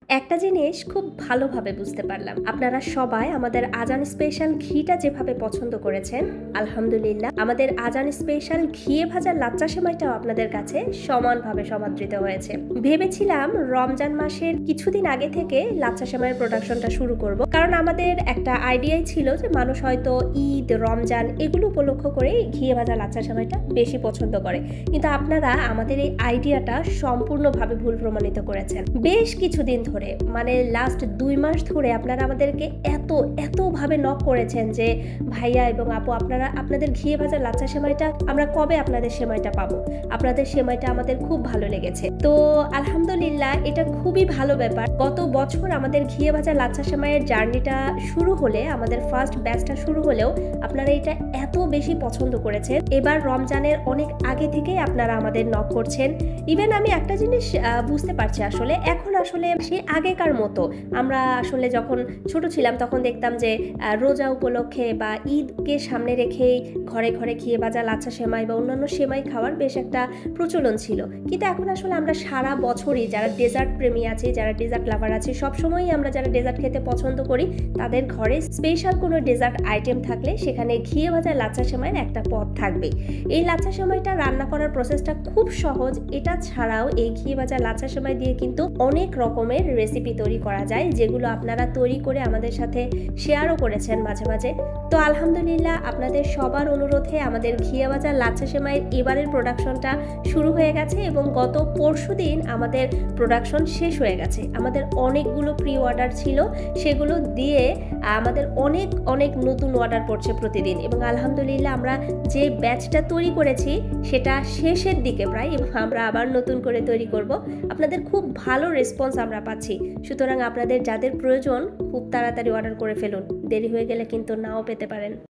একটা জিনিস খুব ভালোভাবে বুঝতে পারলাম, আপনারা সবাই আমাদের আজান স্পেশাল ঘিটা যেভাবে পছন্দ করেছেন, আলহামদুলিল্লাহ আমাদের আজান স্পেশাল ঘিয়ে ভাজা লাচ্চা সেমাইটাও আপনাদের কাছে সমানভাবে সমাদৃত হয়েছে। ভেবেছিলাম রমজান মাসের কিছুদিন আগে থেকে লাচ্চা সেমাইয়ের প্রোডাকশনটা শুরু করব, কারণ আমাদের একটা আইডিয়াই ছিল যে মানুষ হয়তো ঈদ, রমজান এগুলো উপলক্ষ করে ঘিয়ে ভাজা লাচ্চা সেমাইটা বেশি পছন্দ করে, কিন্তু আপনারা আমাদের এই আইডিয়াটা সম্পূর্ণভাবে ভুল প্রমাণিত করেছেন। বেশ কিছুদিন ধরে, মানে লাস্ট 2 মাস ধরে আপনারা আমাদেরকে এতভাবে নক করেছেন যে ভাইয়া এবং আপু, আপনাদের ঘিয়ে ভাজা লাচ্চা সেমাইটা আমরা কবে আপনাদের সেমাইটা পাবো। আপনাদের সেমাইটা আমাদের খুব ভালো লেগেছে। তো আলহামদুলিল্লাহ, এটা খুবই ভালো ব্যাপার। গত বছর আমাদের ঘিয়ে ভাজা লাচ্চা সেমাইয়ের জার্নিটা শুরু হলে, আমাদের ফার্স্ট ব্যাচটা শুরু হলেও আপনারা এটা এত বেশি পছন্দ করেছেন। এবার রমজানের অনেক আগে থেকেই আপনারা আমাদের নক করছেন। ইভেন আমি একটা জিনিস বুঝতে পারছি, আসলে এখন আসলে সে আগেকার মতো আমরা আসলে যখন ছোট ছিলাম তখন দেখতাম যে রোজা উপলক্ষে বা ঈদকে সামনে রেখেই ঘরে ঘরে ঘিয়ে ভাজা লাচ্চা সেমাই বা অন্যান্য সেমাই খাওয়ার বেশ একটা প্রচলন ছিল। কিন্তু এখন আসলে আমরা সারা বছরই যারা ডেজার্ট প্রেমী আছে, যারা ডেজার্ট লাভার আছে, সবসময়ই আমরা যারা ডেজার্ট খেতে পছন্দ করি, তাদের ঘরে স্পেশাল কোনো ডেজার্ট আইটেম থাকলে সেখানে ঘিয়ে ভাজা লাচ্চা সেমাইয়ের একটা পদ থাকবে। এই লাচ্চা সেমাইটা রান্না করার প্রসেসটা খুব সহজ। এটা ছাড়াও এই ঘিয়ে ভাজা লাচ্চা সেমাই দিয়ে কিন্তু অনেক রকমের রেসিপি তৈরি করা যায়, যেগুলো আপনারা তৈরি করে আমাদের সাথে শেয়ারও করেছেন মাঝে মাঝে। তো আলহামদুলিল্লাহ, আপনাদের সবার অনুরোধে আমাদের ঘিয়ে ভাজা লাচ্চা সেমাইয়ের এবারের প্রোডাকশনটা শুরু হয়ে গেছে এবং গত পরশুদিন আমাদের প্রোডাকশন শেষ হয়ে গেছে। আমাদের অনেকগুলো প্রি অর্ডার ছিল, সেগুলো দিয়ে আমাদের অনেক নতুন অর্ডার পড়ছে প্রতিদিন, এবং আলহামদুলিল্লাহ আমরা যে ব্যাচটা তৈরি করেছি সেটা শেষের দিকে প্রায়, এবং আমরা আবার নতুন করে তৈরি করব। আপনাদের খুব ভালো রেসপন্স আমরা পাচ্ছি। সুতরাং আপনাদের যাদের প্রয়োজন খুব তাড়াতাড়ি অর্ডার করে ফেলুন, দেরি হয়ে গেলে কিন্তু নাও পেতে পারেন।